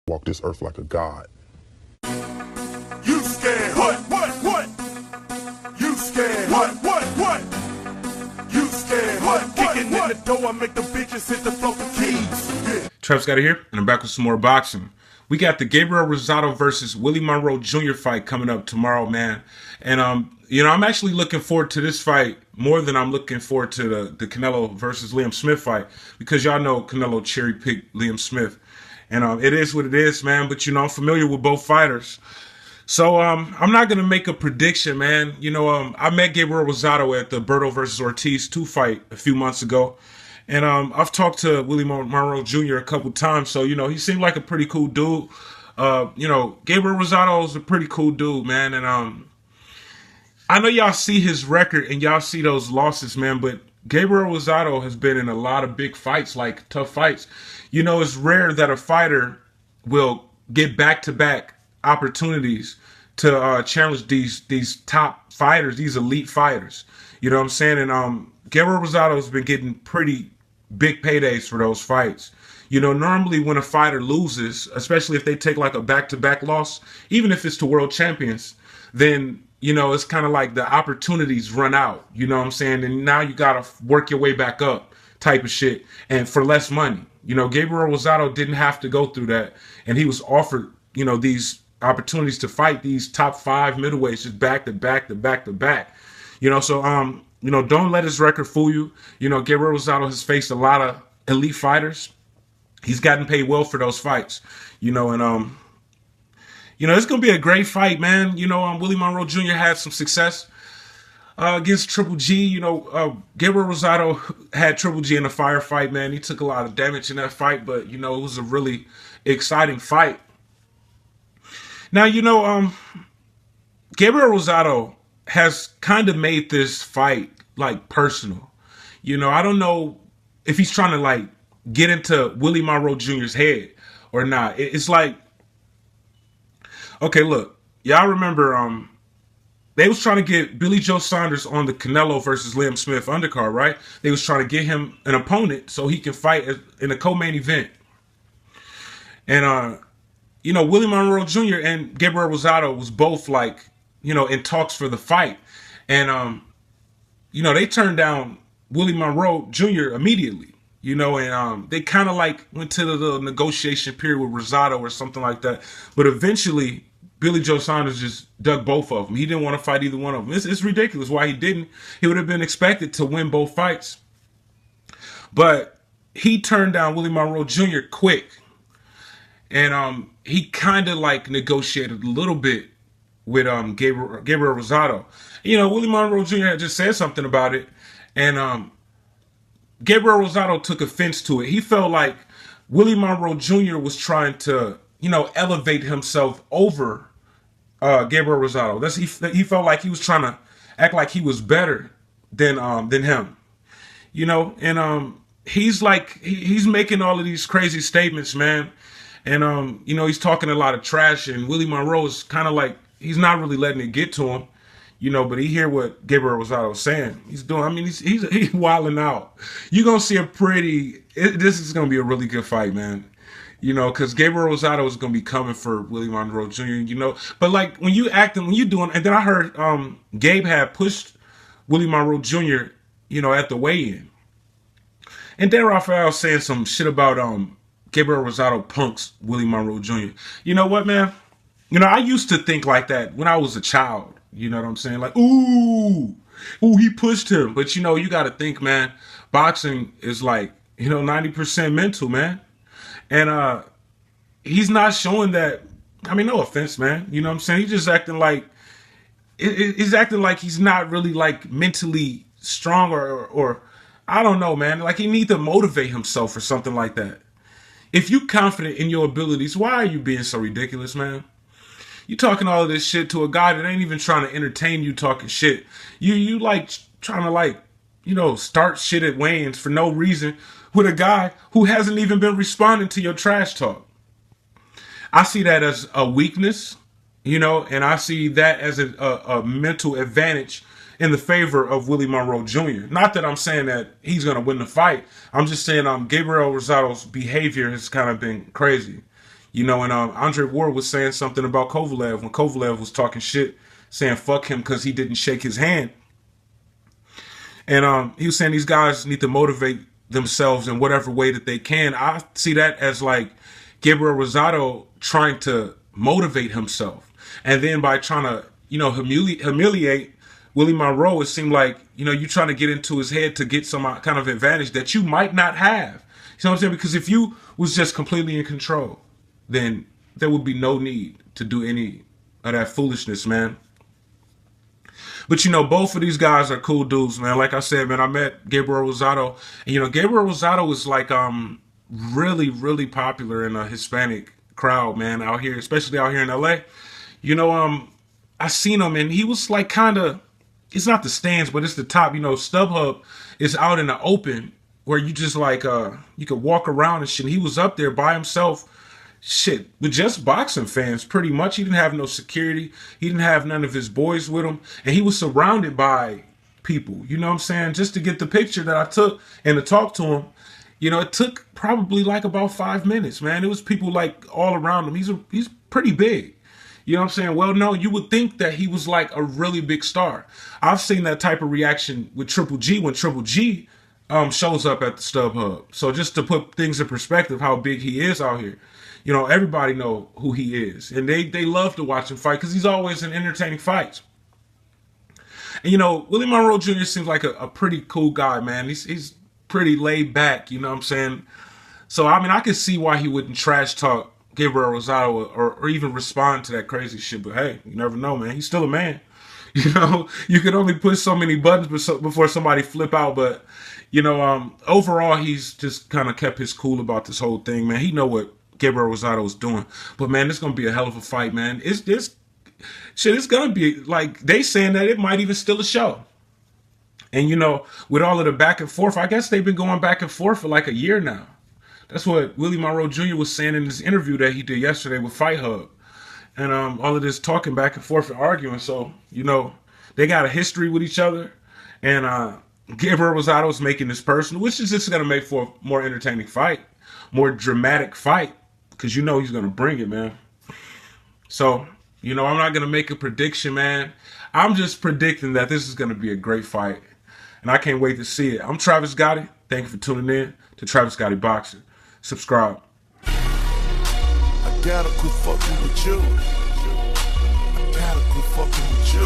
walk this earth like a god. You scared? What? You scared? What? You scared? What? Kicking in the door, I make the bitches hit the floor for keys. Yeah. Trav Scotty here, and I'm back with some more boxing. We got the Gabriel Rosado versus Willie Monroe Jr. fight coming up tomorrow, man. And I'm actually looking forward to this fight more than I'm looking forward to the Canelo versus Liam Smith fight, because y'all know Canelo cherry picked Liam Smith. And it is what it is, man. But I'm familiar with both fighters. So I'm not gonna make a prediction, man. I met Gabriel Rosado at the Berto versus Ortiz 2 fight a few months ago. And I've talked to Willie Monroe Jr. a couple times, so he seemed like a pretty cool dude. Gabriel Rosado is a pretty cool dude, man. And I know y'all see his record and y'all see those losses, man. But Gabriel Rosado has been in a lot of big fights, like tough fights. It's rare that a fighter will get back-to-back opportunities to challenge these top fighters, these elite fighters. You know what I'm saying? And Gabriel Rosado has been getting pretty big paydays for those fights. Normally when a fighter loses, especially if they take like a back-to-back loss, even if it's to world champions, then, it's kind of like the opportunities run out. You know what I'm saying? And now you got to work your way back up type of shit, and for less money. Gabriel Rosado didn't have to go through that, and he was offered, these opportunities to fight these top 5 middleweights just back to back. So don't let his record fool you. Gabriel Rosado has faced a lot of elite fighters. He's gotten paid well for those fights. And it's gonna be a great fight, man. Willie Monroe Jr. had some success against Triple G. Gabriel Rosado had Triple G in a firefight, man. He took a lot of damage in that fight, but it was a really exciting fight. Now, Gabriel Rosado has kind of made this fight like personal. I don't know if he's trying to like get into Willie Monroe Jr.'s head or not. It's like, okay, look, y'all remember they was trying to get Billy Joe Saunders on the Canelo versus Liam Smith undercard, right? They was trying to get him an opponent so he can fight in a co-main event. And Willie Monroe Jr. and Gabriel Rosado was both like, in talks for the fight. And, they turned down Willie Monroe Jr. immediately, and they kind of like went to the negotiation period with Rosado or something like that. But eventually, Billy Joe Saunders just dug both of them. He didn't want to fight either one of them. It's ridiculous why he didn't. He would have been expected to win both fights. But he turned down Willie Monroe Jr. quick. And he kind of like negotiated a little bit with Gabriel Rosado. Willie Monroe Jr. had just said something about it. And Gabriel Rosado took offense to it. He felt like Willie Monroe Jr. was trying to, elevate himself over Gabriel Rosado. He felt like he was trying to act like he was better than him. And he's like he's making all of these crazy statements, man. And he's talking a lot of trash, and Willie Monroe is kind of like he's not really letting it get to him. But he hear what Gabriel Rosado was saying. He's doing. I mean, he's wilding out. You're gonna see this is gonna be a really good fight, man. Because Gabriel Rosado is gonna be coming for Willie Monroe Jr. But like when you doing, and then I heard Gabe had pushed Willie Monroe Jr. At the weigh-in, and then Rafael saying some shit about Gabriel Rosado punks Willie Monroe Jr. You know what, man? I used to think like that when I was a child. You know what I'm saying? Like, ooh, he pushed him. But, you got to think, man, boxing is like, 90% mental, man. And he's not showing that. I mean, no offense, man. You know what I'm saying? He's just acting like, he's acting like he's not really like mentally strong or I don't know, man. Like he needs to motivate himself or something like that. If you confident in your abilities, why are you being so ridiculous, man? You talking all of this shit to a guy that ain't even trying to entertain you talking shit. You like trying to like, start shit at weigh-ins for no reason with a guy who hasn't even been responding to your trash talk. I see that as a weakness, and I see that as a mental advantage in the favor of Willie Monroe Jr. Not that I'm saying that he's going to win the fight. I'm just saying Gabriel Rosado's behavior has kind of been crazy. You know, and Andre Ward was saying something about Kovalev when Kovalev was talking shit, saying fuck him because he didn't shake his hand. And he was saying these guys need to motivate themselves in whatever way that they can. I see that as like Gabriel Rosado trying to motivate himself. And then by trying to, you know, humiliate Willie Monroe, it seemed like, you know, you're trying to get into his head to get some kind of advantage that you might not have. You know what I'm saying? Because if you was just completely in control, then there would be no need to do any of that foolishness, man. But, you know, both of these guys are cool dudes, man. Like I said, man, I met Gabriel Rosado. And, you know, Gabriel Rosado is like really, really popular in a Hispanic crowd, man, out here, especially out here in LA. You know, I seen him and he was like kind of, it's not the stands, but it's the top. You know, StubHub is out in the open where you just like, you could walk around and shit. He was up there by himself, shit, with just boxing fans, pretty much. He didn't have no security. He didn't have none of his boys with him. And he was surrounded by people, you know what I'm saying? Just to get the picture that I took and to talk to him, you know, it took probably like about 5 minutes, man. It was people like all around him. He's pretty big. You know what I'm saying? Well, no, you would think that he was like a really big star. I've seen that type of reaction with Triple G when Triple G shows up at the StubHub. So just to put things in perspective, how big he is out here. You know, everybody know who he is. And they love to watch him fight because he's always in entertaining fights. And, you know, Willie Monroe Jr. seems like a pretty cool guy, man. He's pretty laid back, you know what I'm saying? So, I mean, I could see why he wouldn't trash talk Gabriel Rosado or even respond to that crazy shit. But, hey, you never know, man. He's still a man. You know, you can only push so many buttons before somebody flip out. But, you know, overall, he's just kind of kept his cool about this whole thing, man. He know what Gabriel Rosado was doing. But, man, it's going to be a hell of a fight, man. It's going to be, like, they saying that it might even still a show. And, you know, with all of the back and forth, I guess they've been going back and forth for like a year now. That's what Willie Monroe Jr. was saying in this interview that he did yesterday with Fight Hub. And all of this talking back and forth and arguing. So, you know, they got a history with each other. And Gabriel Rosado's making this personal, which is just going to make for a more entertaining fight, more dramatic fight. Because you know he's going to bring it, man. So, you know, I'm not going to make a prediction, man. I'm just predicting that this is going to be a great fight. And I can't wait to see it. I'm Travis Gotti. Thank you for tuning in to Travis Gotti Boxing. Subscribe. I gotta quit fucking with you. I gotta quit fucking with you.